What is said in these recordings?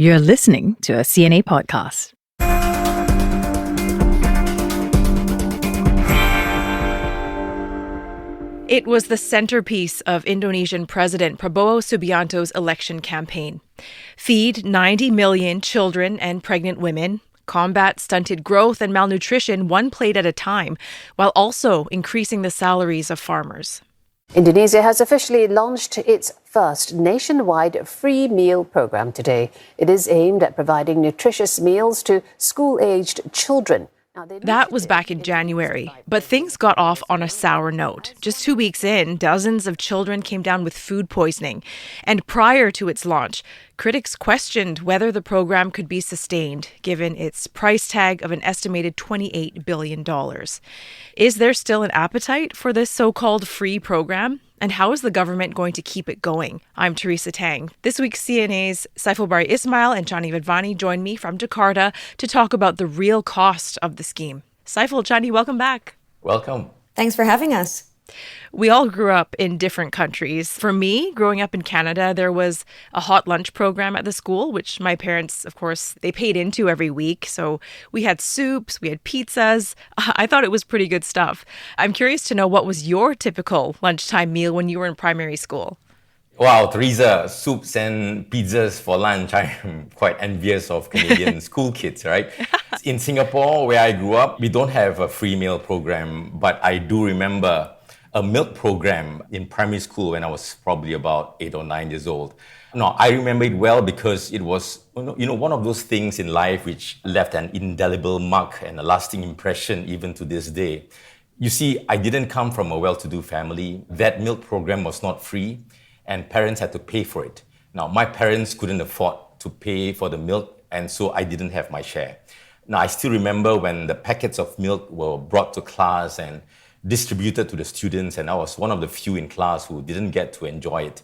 You're listening to a CNA podcast. It was the centerpiece of Indonesian President Prabowo Subianto's election campaign. Feed 90 million children and pregnant women, combat stunted growth and malnutrition one plate at a time, while also increasing the salaries of farmers. Indonesia has officially launched its first nationwide free meal program today. It is aimed at providing nutritious meals to school-aged children. That was back in January, but things got off on a sour note. Just 2 weeks in, dozens of children came down with food poisoning. And prior to its launch, critics questioned whether the program could be sustained, given its price tag of an estimated $28 billion. Is there still an appetite for this so-called free program? And how is the government going to keep it going? I'm Teresa Tang. This week, CNA's Saifulbahri Ismail and Chandni Vatvani join me from Jakarta to talk about the real cost of the scheme. Saiful, Chandni, welcome back. Welcome. Thanks for having us. We all grew up in different countries. For me, growing up in Canada, there was a hot lunch program at the school, which my parents, of course, they paid into every week. So we had soups, we had pizzas. I thought it was pretty good stuff. I'm curious to know, what was your typical lunchtime meal when you were in primary school? Wow, Teresa, soups and pizzas for lunch. I'm quite envious of Canadian school kids, right? In Singapore, where I grew up, we don't have a free meal program, but I do remember a milk program in primary school when I was probably about 8 or 9 years old. No, I remember it well because it was, one of those things in life which left an indelible mark and a lasting impression even to this day. You see, I didn't come from a well-to-do family. That milk program was not free, and parents had to pay for it. Now, my parents couldn't afford to pay for the milk, and so I didn't have my share. Now, I still remember when the packets of milk were brought to class and distributed to the students, and I was one of the few in class who didn't get to enjoy it.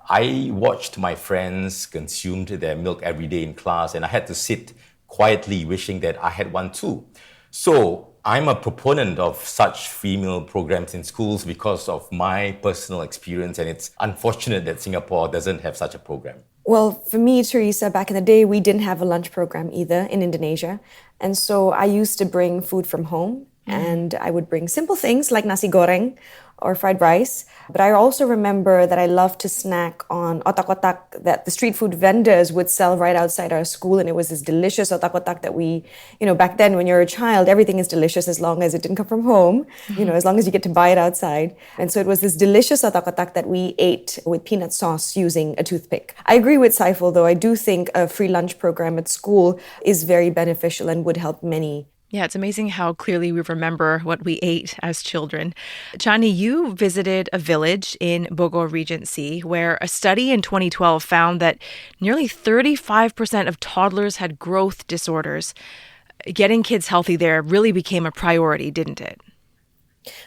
I watched my friends consume their milk every day in class, and I had to sit quietly wishing that I had one too. So I'm a proponent of such free meal programs in schools because of my personal experience, and it's unfortunate that Singapore doesn't have such a program. Well, for me, Teresa, back in the day, we didn't have a lunch program either in Indonesia. And so I used to bring food from home. And I would bring simple things like nasi goreng or fried rice. But I also remember that I loved to snack on otak-otak that the street food vendors would sell right outside our school. And it was this delicious otak-otak that we, back then when you're a child, everything is delicious as long as it didn't come from home, as long as you get to buy it outside. And so it was this delicious otak-otak that we ate with peanut sauce using a toothpick. I agree with Saiful, though. I do think a free lunch program at school is very beneficial and would help many. Yeah, it's amazing how clearly we remember what we ate as children. Chandni, you visited a village in Bogor Regency where a study in 2012 found that nearly 35% of toddlers had growth disorders. Getting kids healthy there really became a priority, didn't it?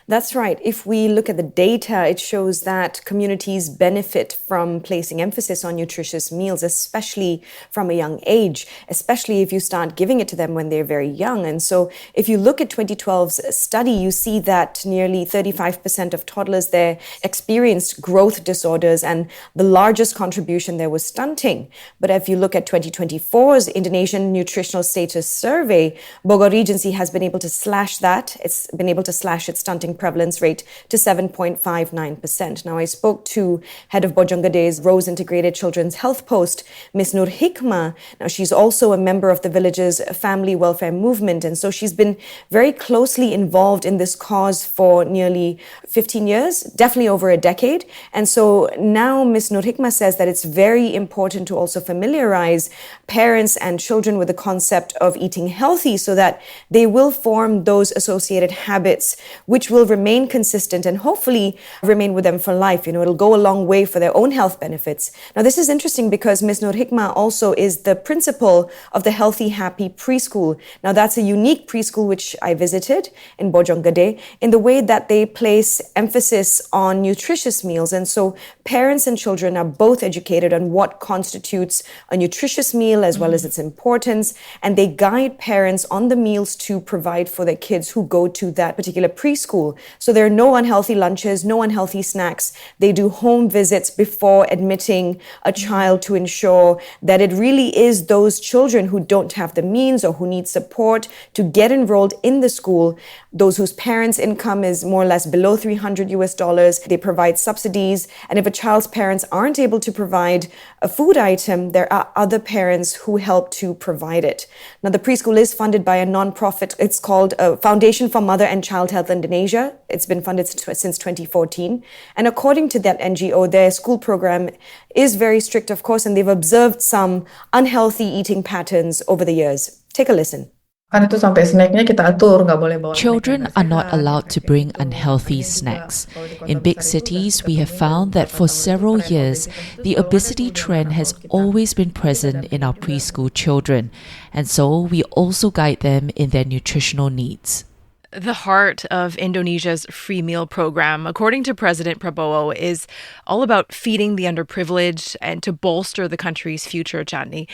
That's right. If we look at the data, it shows that communities benefit from placing emphasis on nutritious meals, especially from a young age, especially if you start giving it to them when they're very young. And so if you look at 2012's study, you see that nearly 35% of toddlers there experienced growth disorders, and the largest contribution there was stunting. But if you look at 2024's Indonesian Nutritional Status Survey, Bogor Regency has been able to slash that. It's been able to slash its stunting prevalence rate to 7.59%. Now, I spoke to head of Bojonggede's Rose Integrated Children's Health Post, Ms. Nur Hikmah. Now, she's also a member of the village's family welfare movement, and so she's been very closely involved in this cause for nearly 15 years, definitely over a decade. And so now Ms. Nur Hikmah says that it's very important to also familiarize parents and children with the concept of eating healthy so that they will form those associated habits which will remain consistent and hopefully remain with them for life. It'll go a long way for their own health benefits. Now, this is interesting because Ms. Nur Hikmah also is the principal of the Healthy Happy Preschool. Now, that's a unique preschool which I visited in Bojonggede in the way that they place emphasis on nutritious meals. And so parents and children are both educated on what constitutes a nutritious meal as well as its importance. And they guide parents on the meals to provide for their kids who go to that particular preschool preschool. So there are no unhealthy lunches, no unhealthy snacks. They do home visits before admitting a child to ensure that it really is those children who don't have the means or who need support to get enrolled in the school, those whose parents' income is more or less below $300. They provide subsidies. And if a child's parents aren't able to provide a food item, there are other parents who help to provide it. Now, the preschool is funded by a non-profit. It's called Foundation for Mother and Child Health Indonesia. It's been funded since 2014. And according to that NGO, their school program is very strict, of course, and they've observed some unhealthy eating patterns over the years. Take a listen. Kan itu sampai snacknya kita atur, nggak boleh bawa. Children are not allowed to bring unhealthy snacks. In big cities, we have found that for several years, the obesity trend has always been present in our preschool children, and so we also guide them in their nutritional needs. The heart of Indonesia's free meal program, according to President Prabowo, is all about feeding the underprivileged and to bolster the country's future, Chandni.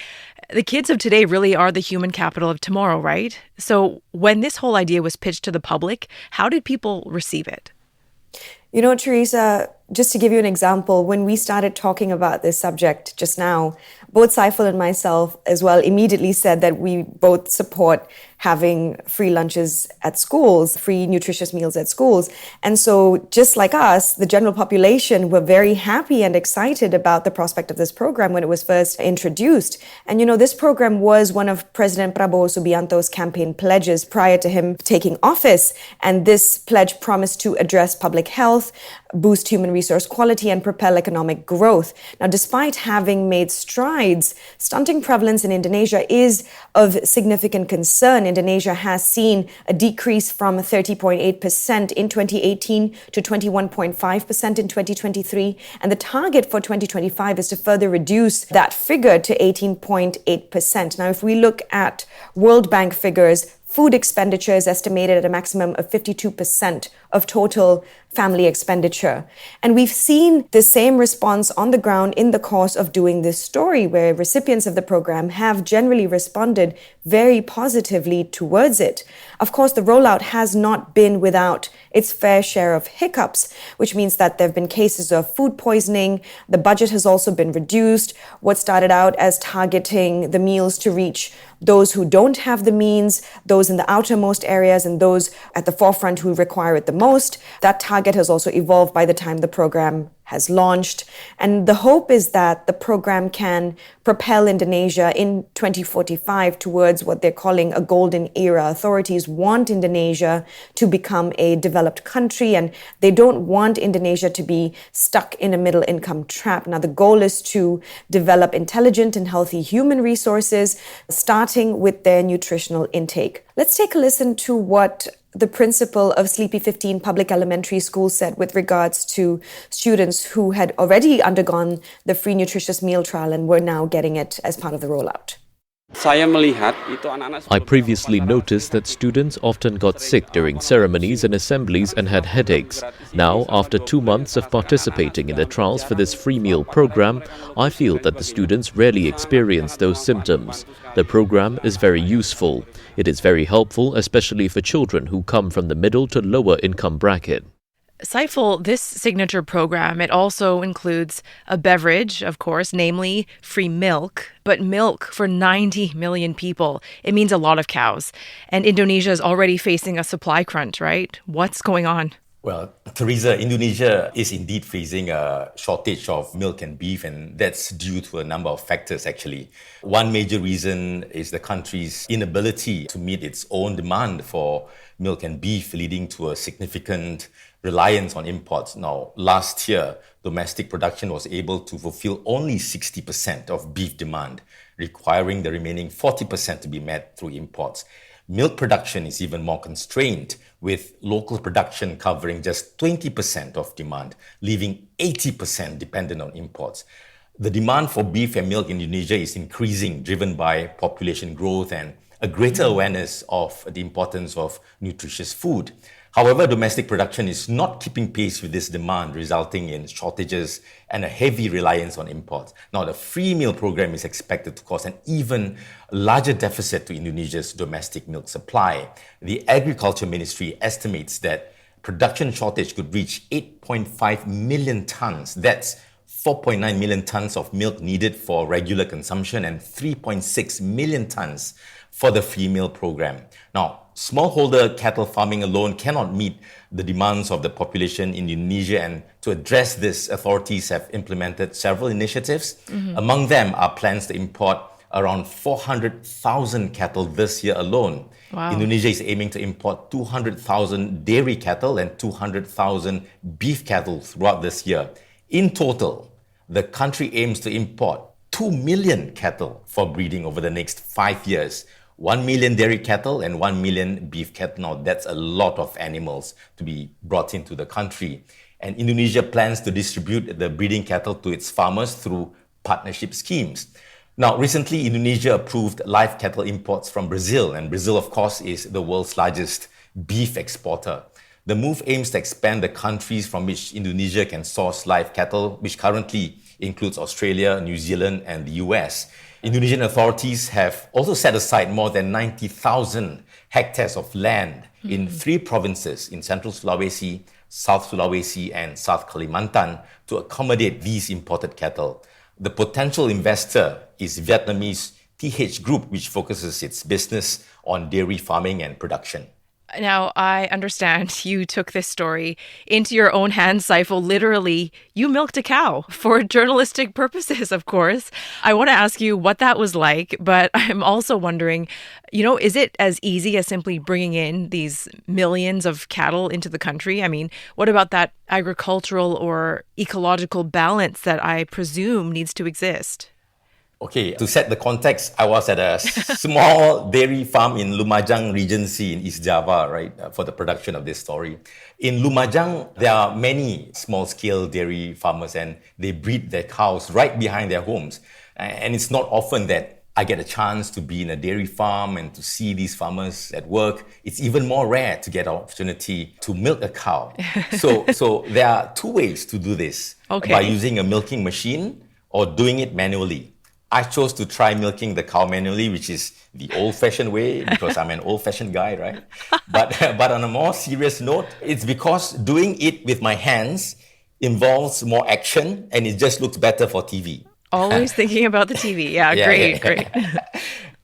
The kids of today really are the human capital of tomorrow, right? So when this whole idea was pitched to the public, how did people receive it? You know, Teresa, just to give you an example, when we started talking about this subject just now, both Saiful and myself as well immediately said that we both support having free lunches at schools, free nutritious meals at schools. And so just like us, the general population were very happy and excited about the prospect of this program when it was first introduced. And, you know, this program was one of President Prabowo Subianto's campaign pledges prior to him taking office. And this pledge promised to address public health, boost human resource quality, and propel economic growth. Now, despite having made strides, stunting prevalence in Indonesia is of significant concern. Indonesia has seen a decrease from 30.8% in 2018 to 21.5% in 2023. And the target for 2025 is to further reduce that figure to 18.8%. Now, if we look at World Bank figures, food expenditure is estimated at a maximum of 52% of total family expenditure. And we've seen the same response on the ground in the course of doing this story, where recipients of the program have generally responded very positively towards it. Of course, the rollout has not been without its fair share of hiccups, which means that there have been cases of food poisoning. The budget has also been reduced. What started out as targeting the meals to reach those who don't have the means, those in the outermost areas, and those at the forefront who require it the most, that target has also evolved by the time the program has launched. And the hope is that the program can propel Indonesia in 2045 towards what they're calling a golden era. Authorities want Indonesia to become a developed country, and they don't want Indonesia to be stuck in a middle income trap. Now, the goal is to develop intelligent and healthy human resources, starting with their nutritional intake. Let's take a listen to what the principal of Sleepy 15 Public Elementary School said with regards to students who had already undergone the free nutritious meal trial and were now getting it as part of the rollout. I previously noticed that students often got sick during ceremonies and assemblies and had headaches. Now, after 2 months of participating in the trials for this free meal program, I feel that the students rarely experience those symptoms. The program is very useful. It is very helpful, especially for children who come from the middle to lower income bracket. Saiful, this signature program, it also includes a beverage, of course, namely free milk. But milk for 90 million people, it means a lot of cows. And Indonesia is already facing a supply crunch, right? What's going on? Well, Teresa, Indonesia is indeed facing a shortage of milk and beef, and that's due to a number of factors, actually. One major reason is the country's inability to meet its own demand for milk and beef, leading to a significant reliance on imports. Now, last year, domestic production was able to fulfill only 60% of beef demand, requiring the remaining 40% to be met through imports. Milk production is even more constrained, with local production covering just 20% of demand, leaving 80% dependent on imports. The demand for beef and milk in Indonesia is increasing, driven by population growth and a greater awareness of the importance of nutritious food. However, domestic production is not keeping pace with this demand, resulting in shortages and a heavy reliance on imports. Now, the free meal program is expected to cause an even larger deficit to Indonesia's domestic milk supply. The Agriculture Ministry estimates that production shortage could reach 8.5 million tons. That's 4.9 million tons of milk needed for regular consumption and 3.6 million tons for the free meal program. Now, smallholder cattle farming alone cannot meet the demands of the population in Indonesia, and to address this, authorities have implemented several initiatives. Among them are plans to import around 400,000 cattle this year alone. Wow. Indonesia is aiming to import 200,000 dairy cattle and 200,000 beef cattle throughout this year. In total, the country aims to import 2 million cattle for breeding over the next 5 years. 1 million dairy cattle and 1 million beef cattle. Now, that's a lot of animals to be brought into the country. And Indonesia plans to distribute the breeding cattle to its farmers through partnership schemes. Now, recently, Indonesia approved live cattle imports from Brazil, and Brazil, of course, is the world's largest beef exporter. The move aims to expand the countries from which Indonesia can source live cattle, which currently includes Australia, New Zealand, and the US. Indonesian authorities have also set aside more than 90,000 hectares of land in 3 provinces in Central Sulawesi, South Sulawesi, and South Kalimantan to accommodate these imported cattle. The potential investor is Vietnamese TH Group, which focuses its business on dairy farming and production. Now, I understand you took this story into your own hands, Saiful. Literally, you milked a cow for journalistic purposes, of course. I want to ask you what that was like, but I'm also wondering, is it as easy as simply bringing in these millions of cattle into the country? I mean, what about that agricultural or ecological balance that I presume needs to exist? Okay, to set the context, I was at a small dairy farm in Lumajang Regency in East Java, right, for the production of this story. In Lumajang, there are many small-scale dairy farmers, and they breed their cows right behind their homes. And it's not often that I get a chance to be in a dairy farm and to see these farmers at work. It's even more rare to get an opportunity to milk a cow. So there are 2 ways to do this. Okay. By using a milking machine or doing it manually. I chose to try milking the cow manually, which is the old-fashioned way, because I'm an old-fashioned guy, right? But on a more serious note, it's because doing it with my hands involves more action, and it just looks better for TV. Always thinking about the TV. Yeah, great.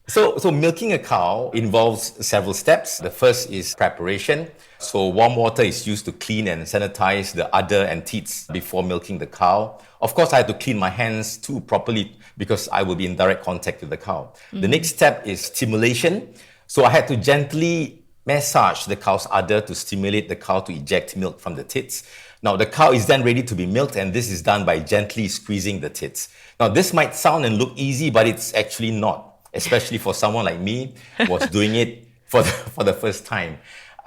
So milking a cow involves several steps. The first is preparation. So warm water is used to clean and sanitize the udder and teats before milking the cow. Of course, I had to clean my hands too properly because I will be in direct contact with the cow. The next step is stimulation. So I had to gently massage the cow's udder to stimulate the cow to eject milk from the tits. Now, the cow is then ready to be milked, and this is done by gently squeezing the tits. Now, this might sound and look easy, but it's actually not, especially for someone like me who was doing it for the first time.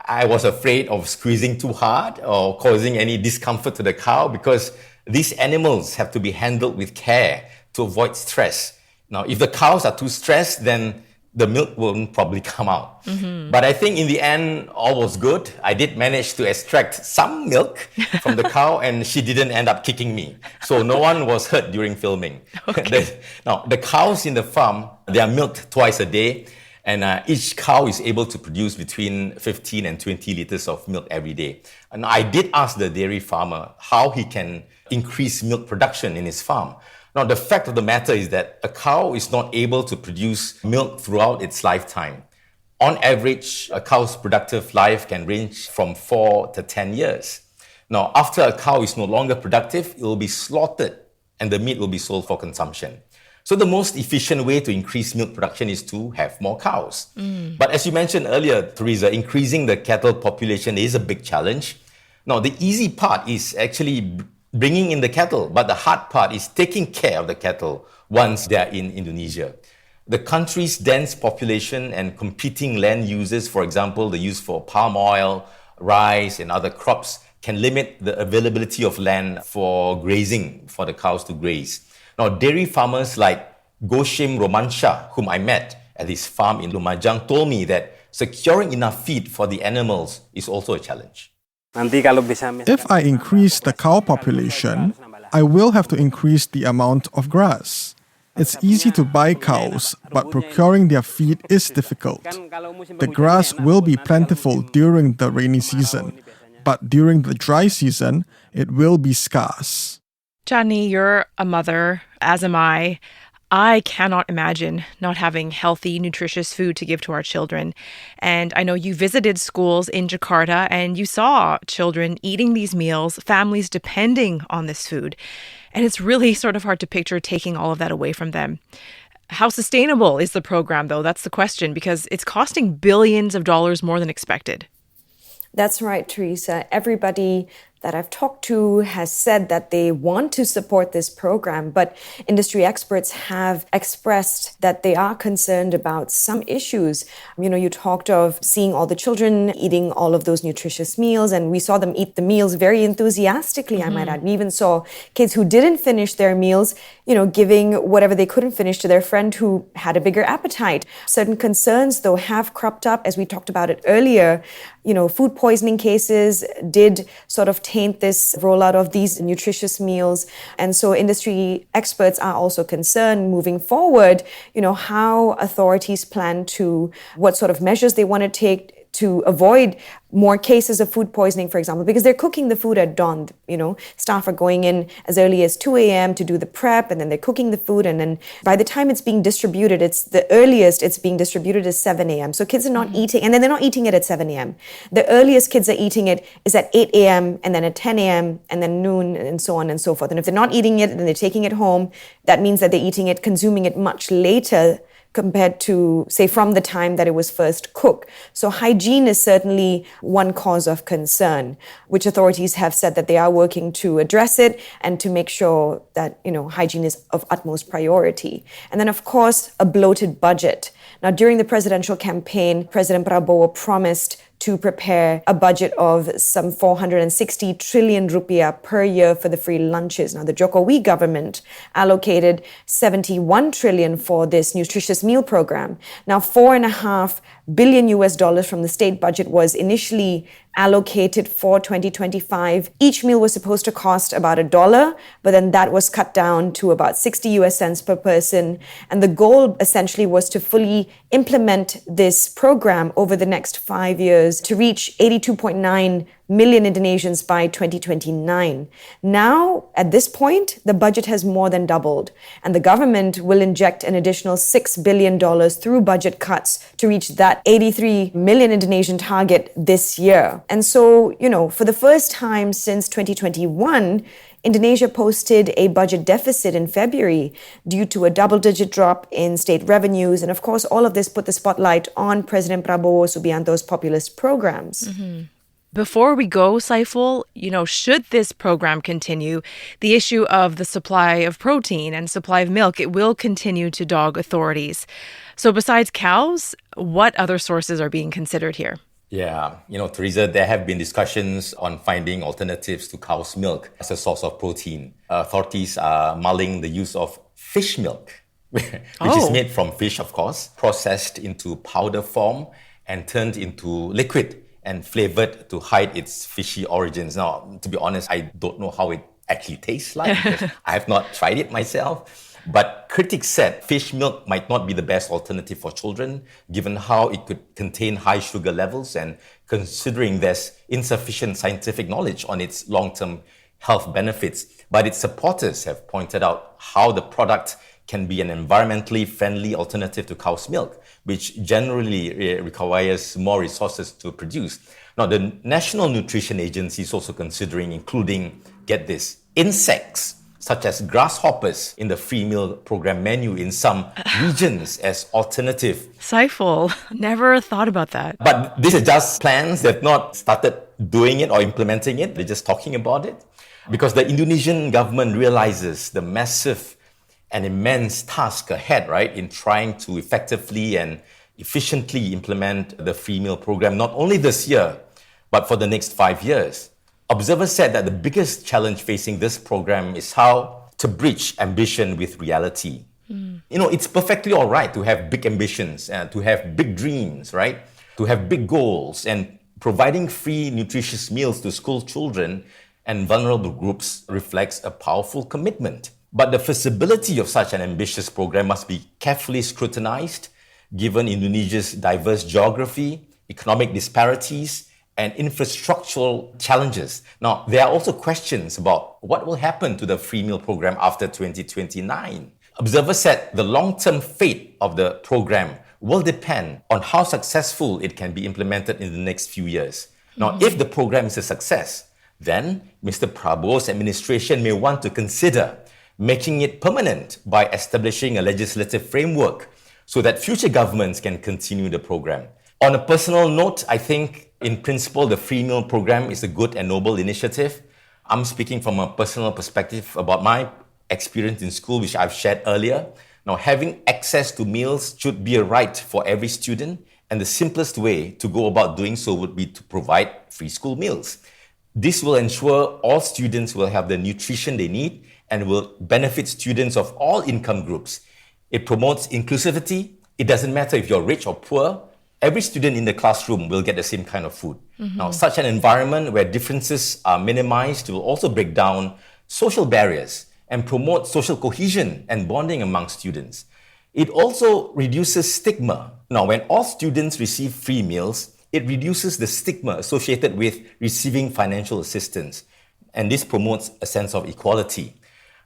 I was afraid of squeezing too hard or causing any discomfort to the cow because these animals have to be handled with care to avoid stress. Now, if the cows are too stressed, then the milk won't probably come out. But I think in the end, all was good. I did manage to extract some milk from the cow, and she didn't end up kicking me. So no one was hurt during filming. Okay. Now, the cows in the farm, they are milked twice a day, and each cow is able to produce between 15 and 20 liters of milk every day. And I did ask the dairy farmer how he can increase milk production in his farm. Now, the fact of the matter is that a cow is not able to produce milk throughout its lifetime. On average, a cow's productive life can range from 4 to 10 years. Now, after a cow is no longer productive, it will be slaughtered and the meat will be sold for consumption. So the most efficient way to increase milk production is to have more cows. But as you mentioned earlier, Teresa, increasing the cattle population is a big challenge. Now, the easy part is actually bringing in the cattle, but the hard part is taking care of the cattle once they are in Indonesia. The country's dense population and competing land uses, for example, the use for palm oil, rice, and other crops, can limit the availability of land for grazing, for the cows to graze. Now, dairy farmers like Goshim Romansha, whom I met at his farm in Lumajang, told me that securing enough feed for the animals is also a challenge. If I increase the cow population, I will have to increase the amount of grass. It's easy to buy cows, but procuring their feed is difficult. The grass will be plentiful during the rainy season, but during the dry season, it will be scarce. Chandni, you're a mother, as am I. I cannot imagine not having healthy, nutritious food to give to our children. And I know you visited schools in Jakarta and you saw children eating these meals, families depending on this food. And it's really sort of hard to picture taking all of that away from them. How sustainable is the program, though? That's the question, because it's costing billions of dollars more than expected. That's right, Teresa. Everybody that I've talked to has said that they want to support this program, but industry experts have expressed that they are concerned about some issues. You know, you talked of seeing all the children eating all of those nutritious meals, and we saw them eat the meals very enthusiastically, I might add. We even saw kids who didn't finish their meals, giving whatever they couldn't finish to their friend who had a bigger appetite. Certain concerns, though, have cropped up, as we talked about it earlier. Food poisoning cases did sort of taint this rollout of these nutritious meals. And so industry experts are also concerned moving forward, how authorities plan to, what sort of measures they want to take to avoid more cases of food poisoning, for example, because they're cooking the food at dawn. Staff are going in as early as 2 a.m. to do the prep, and then they're cooking the food. And then by the time it's being distributed, it's the earliest it's being distributed is 7 a.m. So kids are not eating, and then they're not eating it at 7 a.m. The earliest kids are eating it is at 8 a.m. and then at 10 a.m. and then noon and so on and so forth. And if they're not eating it and they're taking it home, that means that they're eating it, consuming it much later compared to, say, from the time that it was first cooked. So hygiene is certainly one cause of concern, which authorities have said that they are working to address it and to make sure that, hygiene is of utmost priority. And then, of course, a bloated budget. Now, during the presidential campaign, President Prabowo promised to prepare a budget of some 460 trillion rupiah per year for the free lunches. Now, the Jokowi government allocated 71 trillion for this nutritious meal program. Now, $4.5 billion from the state budget was initially allocated for 2025. Each meal was supposed to cost about $1, but then that was cut down to about 60 US cents per person. And the goal essentially was to fully implement this program over the next 5 years to reach 82.9 million Indonesians by 2029. Now, at this point, the budget has more than doubled, and the government will inject an additional $6 billion through budget cuts to reach that 83 million Indonesian target this year. And so, for the first time since 2021, Indonesia posted a budget deficit in February due to a double-digit drop in state revenues. And of course, all of this put the spotlight on President Prabowo Subianto's populist programs. Before we go, Saiful, should this program continue, the issue of the supply of protein and supply of milk, it will continue to dog authorities. So besides cows, what other sources are being considered here? Yeah, Teresa, there have been discussions on finding alternatives to cow's milk as a source of protein. Authorities are mulling the use of fish milk, which is made from fish, of course, processed into powder form and turned into liquid and flavored to hide its fishy origins. Now, to be honest, I don't know how it actually tastes like, because I have not tried it myself. But critics said fish milk might not be the best alternative for children, given how it could contain high sugar levels and considering there's insufficient scientific knowledge on its long-term health benefits. But its supporters have pointed out how the product can be an environmentally friendly alternative to cow's milk, which generally requires more resources to produce. Now, the National Nutrition Agency is also considering including, get this, insects such as grasshoppers in the free meal program menu in some regions as alternative. Saiful, never thought about that. But these are just plans. They've not started doing it or implementing it. They're just talking about it. Because the Indonesian government realizes the massive and immense task ahead, right, in trying to effectively and efficiently implement the free meal program, not only this year, but for the next 5 years. Observers said that the biggest challenge facing this program is how to bridge ambition with reality. It's perfectly all right to have big ambitions and to have big dreams, right? To have big goals, and providing free nutritious meals to school children and vulnerable groups reflects a powerful commitment. But the feasibility of such an ambitious program must be carefully scrutinized, given Indonesia's diverse geography, economic disparities, and infrastructural challenges. Now, there are also questions about what will happen to the free meal program after 2029. Observers said the long-term fate of the program will depend on how successful it can be implemented in the next few years. Now, if the program is a success, then Mr. Prabowo's administration may want to consider making it permanent by establishing a legislative framework so that future governments can continue the program. On a personal note, I think in principle the free meal program is a good and noble initiative. I'm speaking from a personal perspective about my experience in school, which I've shared earlier. Now, having access to meals should be a right for every student, and the simplest way to go about doing so would be to provide free school meals. This will ensure all students will have the nutrition they need and will benefit students of all income groups. It promotes inclusivity. It doesn't matter if you're rich or poor. Every student in the classroom will get the same kind of food. Now, such an environment where differences are minimized will also break down social barriers and promote social cohesion and bonding among students. It also reduces stigma. Now, when all students receive free meals, it reduces the stigma associated with receiving financial assistance. And this promotes a sense of equality.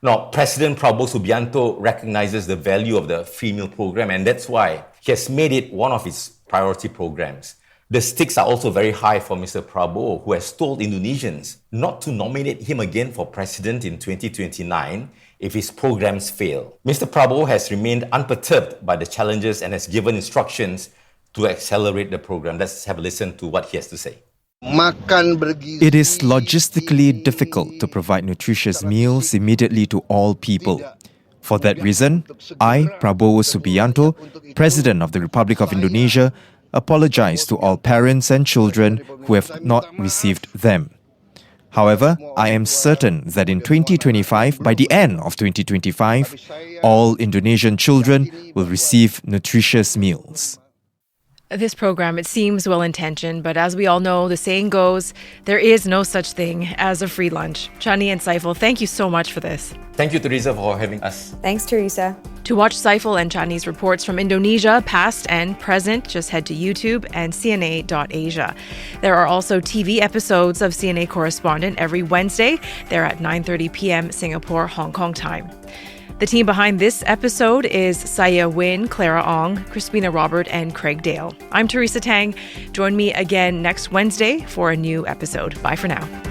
Now, President Prabowo Subianto recognizes the value of the free meal program, and that's why he has made it one of his priority programs. The stakes are also very high for Mr. Prabowo, who has told Indonesians not to nominate him again for president in 2029 if his programs fail. Mr. Prabowo has remained unperturbed by the challenges and has given instructions to accelerate the program. Let's have a listen to what he has to say. It is logistically difficult to provide nutritious meals immediately to all people. For that reason, I, Prabowo Subianto, President of the Republic of Indonesia, apologize to all parents and children who have not received them. However, I am certain that in 2025, by the end of 2025, all Indonesian children will receive nutritious meals. This program, it seems well-intentioned, but as we all know, the saying goes, there is no such thing as a free lunch. Chandni and Saiful, thank you so much for this. Thank you, Teresa, for having us. Thanks, Teresa. To watch Saiful and Chandni's reports from Indonesia, past and present, just head to YouTube and CNA.Asia. There are also TV episodes of CNA Correspondent every Wednesday. They're at 9:30 p.m. Singapore, Hong Kong time. The team behind this episode is Saya Win, Clara Ong, Crispina Robert, and Craig Dale. I'm Teresa Tang. Join me again next Wednesday for a new episode. Bye for now.